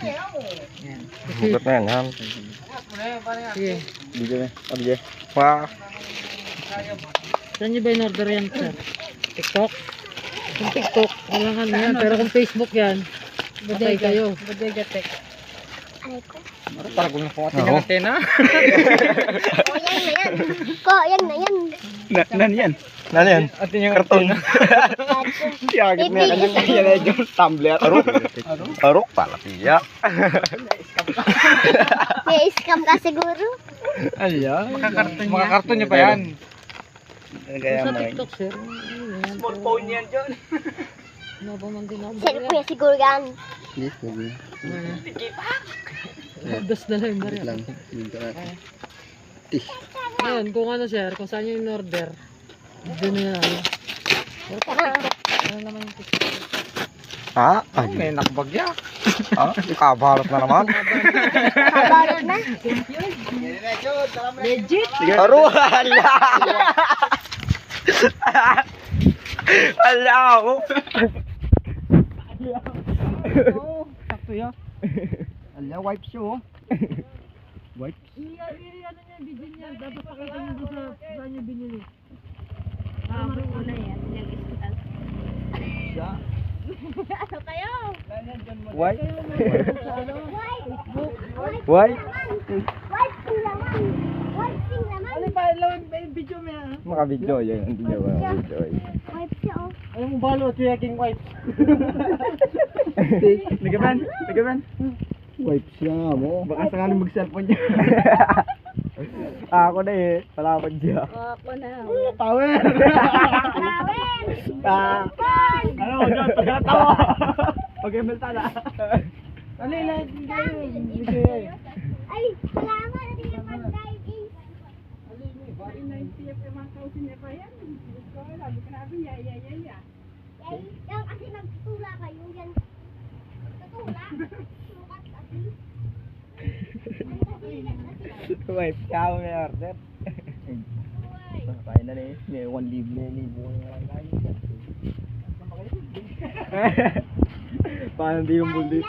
Yan. Bukat na yan, ham. Sige. Video na. Video. Wah. Saan nyo ba in-order yan, sir? TikTok? Kung TikTok, kailangan mo yan. Pero kung Facebook yan, patay kayo. Bodega Tech. Para kung nakuha ng antena. Oh, yan na yan. Ko, yan na yan. Nan yan. Nan yan. Atin yung karton. Siyagit na kanyang kanya na yung tumbler. Arok pala tiya. May scam ka siguro. Ayan. Mga karton niya pa yan. Sa TikTok, sir. Small phone yan dyan. Ano ba man din ako? Sir, kuya siguro yan. Das na lang, Maria. Ngayon, kung ano, sir, kung saan yung in-order, doon na yan. Pero pa TikTok, ano naman yung TikTok? Ha? Ay, may nakabagya. Ha? Kabalot na naman. Kabalot na. Legit! Aro, hala! Hala ako! Oo, sakto yan. Hala, wipe show. Wipe? Ano niya yung video niya? Dapat pakita niyo doon sa saan niyo binili. Una yan, yung hospital. Siya. Ano kayo? Wipe? White. Wipe? White sing laman. White sing laman. Ano ba? Yung video mo yan. Maka-video yun. Hindi niya maka-video yun. White siya oh. Ayaw mo balo at yung wife. Ligaman? Ligaman? Wipe siya mo. Baka sakaling mag-cellphone niya. Ako na eh. Palapan siya. Ako na. Power! Rawen. Ano ko dyan? Pagkatawa! Pag-embelta na. Ano yung Ay, salamat. Hindi naman guys. Yan kasi nagtutula kayo. Yan. Tutula. Sukat kasi. Wipe siya mo may order. Kaya na rin. May 1 libo na libo na lang tayo. Paano di yung bulit?